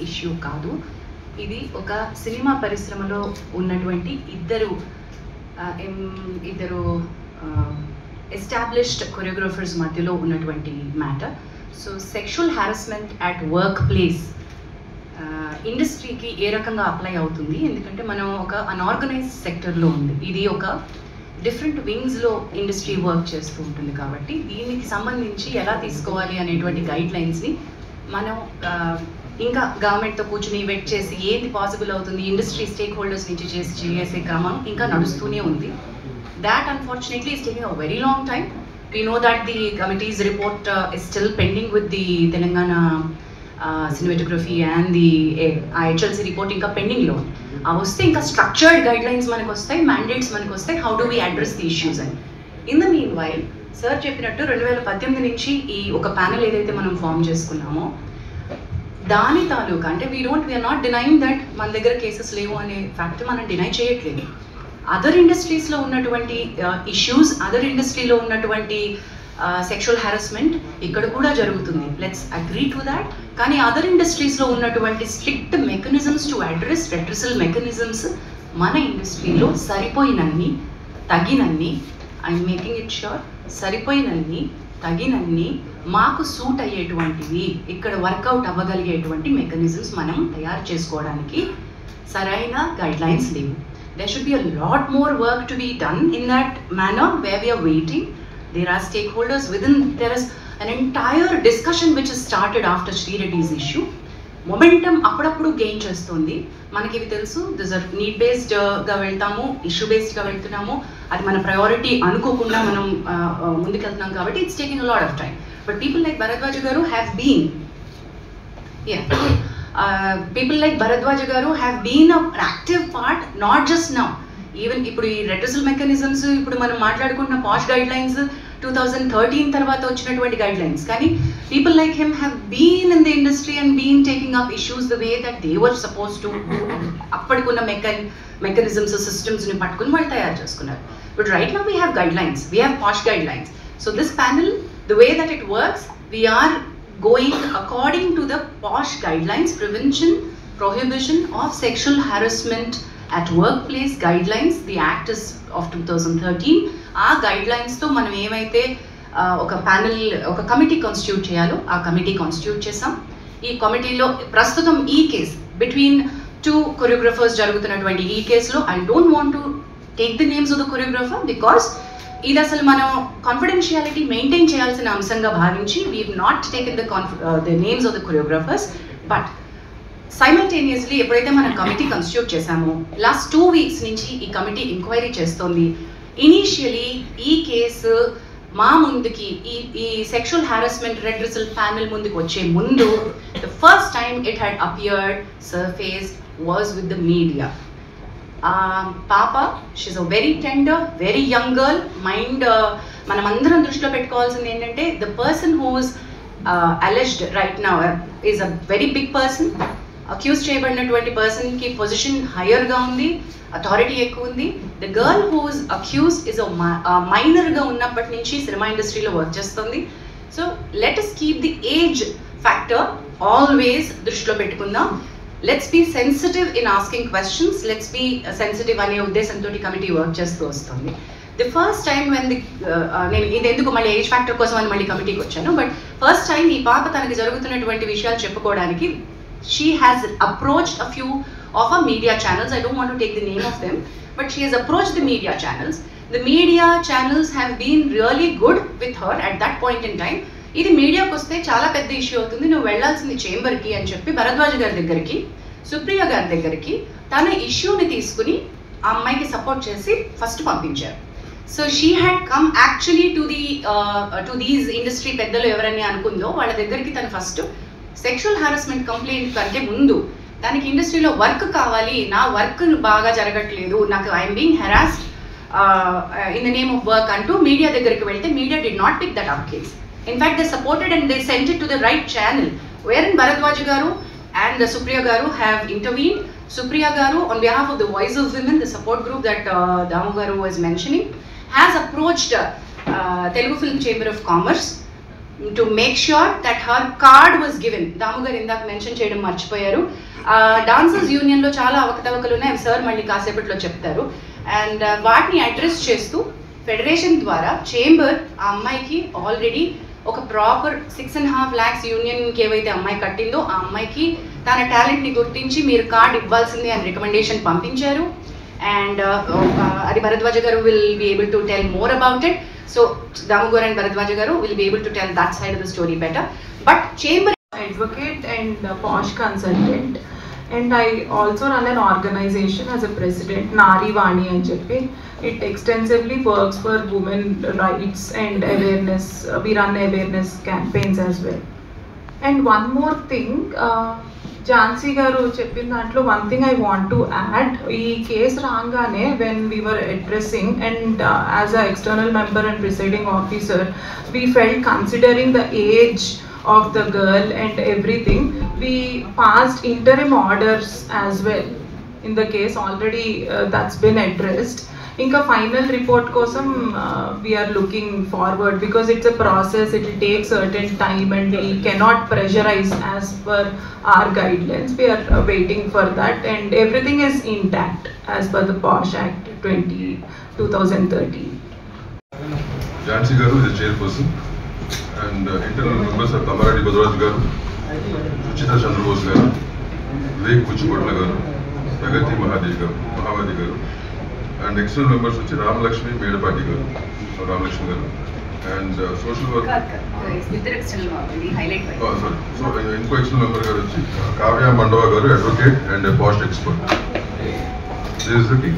Issue కాదు. ఇది ఒక సినిమా పరిశ్రమలో ఉన్నటువంటి ఇద్దరు ఎస్టాబ్లిష్డ్ కొరియోగ్రాఫర్స్ మధ్యలో ఉన్నటువంటి matter. So sexual harassment at work place ఇండస్ట్రీకి ఏ రకంగా అప్లై అవుతుంది, ఎందుకంటే మనం ఒక అన్ఆర్గనైజ్డ్ సెక్టర్లో ఉంది, ఇది ఒక డిఫరెంట్ వింగ్స్లో ఇండస్ట్రీ వర్క్ చేస్తూ ఉంటుంది. కాబట్టి దీనికి సంబంధించి ఎలా తీసుకోవాలి అనేటువంటి గైడ్ లైన్స్ని మనం ఇంకా గవర్నమెంట్తో కూర్చుని వెయిట్ చేసి ఏది పాసిబుల్ అవుతుంది, ఇండస్ట్రీ స్టేక్ హోల్డర్స్ నుంచి చేసే క్రమం ఇంకా నడుస్తూనే ఉంది. That unfortunately is taking a very long time. We know that the committee's report is still pending with the Telangana cinematography and the IHLC report ఇంకా పెండింగ్ లో. వస్తే ఇంకా స్ట్రక్చర్డ్ గైడ్ లైన్స్ మనకు వస్తాయి, మ్యాండేట్స్ మనకు వస్తాయి, how do we address the issues అని. In the meanwhile sir చెప్పినట్టు 2018 నుంచి ఈ ఒక ప్యానెల్ ఏదైతే మనం ఫామ్ చేసుకున్నామో దాని తాలూకా అంటే వీఆర్ నాట్ డినైయింగ్ దట్ మన దగ్గర కేసెస్ లేవు అనే ఫ్యాక్ట్ మనం డినై చేయట్లేదు. అదర్ ఇండస్ట్రీస్లో ఉన్నటువంటి ఇష్యూస్, అదర్ ఇండస్ట్రీలో ఉన్నటువంటి సెక్షువల్ హారాస్మెంట్ ఇక్కడ కూడా జరుగుతుంది. Let's agree to that. కానీ అదర్ ఇండస్ట్రీస్లో ఉన్నటువంటి strict mechanisms to address redressal mechanisms మన ఇండస్ట్రీలో సరిపోయినన్ని తగినన్ని, ఐఎమ్ మేకింగ్ ఇట్ ష్యూర్, సరిపోయినన్ని తగినన్ని మాకు సూట్ అయ్యేటువంటివి, ఇక్కడ వర్కౌట్ అవ్వగలిగేటువంటి మెకానిజమ్స్ మనం తయారు చేసుకోవడానికి సరైన గైడ్ లైన్స్ లేవు. There should be a lot more work to be done in that manner where we are waiting. There are stakeholders within, there is an entire discussion which has started after Sri Reddy's issue. Momentum appudu gain chestundi. Manaki ivi telusu, this is need based ga veltamu, issue based ga veltunamu, adi mana priority anukokunda manam mundukeltunam kabatti it's taking a lot of time. But people like Bharadwaj garu have been people like Bharadwaj garu have been an active part, not just now. Even ఇప్పుడు ఈ రెట్రిసల్ mechanisms, ఇప్పుడు మనం మాట్లాడుకుంటున్న పాష్ guide lines 2013 తర్వాత వచ్చినటువంటి guide lines, కానీ people like him have been in the industry and been taking up issues the way that they were suppose to. అప్పటికున్న mechanisms సిస్టమ్స్ని పట్టుకుని వాళ్ళు తయారు చేసుకున్నారు. But right now we have guide lines, we have POSH guide lines. So this panel, the way that it works, we are going according to the POSH guidelines, prevention, prohibition of sexual harassment at workplace guidelines. The act is of 2013. ఆ guidelines తో మనం ఏమైతే ఒక panel, ఒక committee constitute చేయాలో ఆ committee constitute చేసాం. ఈ కమిటీలో ప్రస్తుతం ఈ కేస్ బిట్వీన్ 2 కొరియోగ్రాఫర్స్ జరుగుతున్నటువంటి ఈ కేసులో I don't want to take the names of the choreographer because ఇది అసలు మనం కాన్ఫిడెన్షియాలిటీ మెయింటైన్ చేయాల్సిన అంశంగా భావించి we have not taken the names of the choreographers. But simultaneously ఎప్పుడైతే మనం కమిటీ కాన్స్టిట్యూట్ చేశామో లాస్ట్ 2 weeks నుంచి ఈ కమిటీ ఎంక్వైరీ చేస్తోంది. ఇనీషియలీ ఈ కేసు మా ముందుకి ఈ సెక్షువల్ హారాస్మెంట్ రెట్రిసల్ ప్యానెల్ ముందుకు వచ్చే ముందు the first time it had appeared surfaced was with the media. Papa, she's a very tender, very young girl. Mind, మనమందరం దృష్టిలో పెట్టుకోవాల్సింది ఏంటంటే the person who's alleged right now is a very big person. Accuse చేయబడినటువంటి పర్సన్కి position హయ్యర్గా ఉంది, authority ఎక్కువ ఉంది. The girl who's accused is మైనర్గా ఉన్నప్పటి నుంచి సినిమా ఇండస్ట్రీలో వర్క్ చేస్తుంది. So let us keep the age factor always దృష్టిలో పెట్టుకుందాం. Let's be sensitive in asking questions, let's be sensitive అనే ఉద్దేశంతో కమిటీ వర్క్ చేస్తూ వస్తుంది. ది ఫస్ట్ టైం వెన్ నేను ఇది ఎందుకు మళ్ళీ ఏజ్ ఫ్యాక్టర్ కోసం అని మళ్ళీ కమిటీకి వచ్చాను, బట్ ఫస్ట్ టైం ఈ పాప తనకి జరుగుతున్నటువంటి విషయాలు చెప్పుకోవడానికి she has approached a few of our media channels. I don't want to take the name of them, but she has approached the media channels. The media channels have been really good with her at that point in time. ఇది మీడియాకి వస్తే చాలా పెద్ద issue అవుతుంది, నువ్వు వెళ్లాల్సింది చేంబర్కి అని చెప్పి భరద్వాజ్ గారి దగ్గరికి, సుప్రియ గారి దగ్గరికి తన ఇష్యూని తీసుకుని ఆ అమ్మాయికి సపోర్ట్ చేసి ఫస్ట్ పంపించారు. So she had come actually to these industry పెద్దలు ఎవరని అనుకుందో వాళ్ళ దగ్గరికి తను ఫస్ట్ సెక్షువల్ హారాస్మెంట్ కంప్లైంట్ కంటే ముందు దానికి ఇండస్ట్రీలో వర్క్ కావాలి, నా వర్క్ బాగా జరగట్లేదు, నాకు I'm being harassed in the name of work అంటూ మీడియా దగ్గరికి వెళ్తే media did not pick that up case. In fact, they supported and they sent it to the right channel, wherein Bharadwaj garu and Supriya garu have intervened. Supriya garu, on behalf of the Voice of Women, the support group that Damu garu was mentioning, has approached Telugu Film Chamber of Commerce to make sure that her card was given. Damu గారు ఇందాక mention చేయడం మర్చిపోయారు. Dancers యూనియన్లో చాలా అవకతవకలు ఉన్నాయి, అవి sir మళ్ళీ కాసేపట్లో చెప్తారు. అండ్ వాటిని అడ్రస్ చేస్తూ ఫెడరేషన్ ద్వారా చేంబర్ ఆ అమ్మాయికి ఆల్రెడీ ఒక ప్రాపర్ 6.5 lakhs యూనియన్కి ఏవైతే అమ్మాయి కట్టిందో ఆ అమ్మాయికి తన టాలెంట్ని గుర్తించి మీరు కార్డ్ ఇవ్వాల్సిందే అని రికమెండేషన్ పంపించారు. అండ్ అది భరద్వాజ గారు will be able to tell more about it. So Damu గారు అండ్ భరద్వాజ గారు will be able to tell that side of the story better. But chamber advocate and posh consultant, and I also run an organization as a president, Nari Vani and Jeppi. It extensively works for women rights and awareness. We run awareness campaigns as well. And one more thing, Jhansi garu cheppin dantlo one thing I want to add, ee case rangane when we were addressing and as a external member and presiding officer, we felt considering the age of the girl and everything, we passed interim orders as well in the case. Already that's been addressed. Inka final report kosam we are looking forward because it's a process, it will take certain time and we cannot pressurize as per our guidelines. We are waiting for that and everything is intact as per the POSH Act 2013. Jhansi garu is the chairperson and internal members are Tamaradi Badraj garu, Suchita Chandrabose garu, Vivek Kuchipatla garu, Pragati Mahavadi garu, and external members which are Ramalakshmi Medapati garu, Ramalakshmi garu, and social work. highlight. Oh, sorry. So inko external member garu Kavya Mandava garu, advocate and a posh expert. This is the team.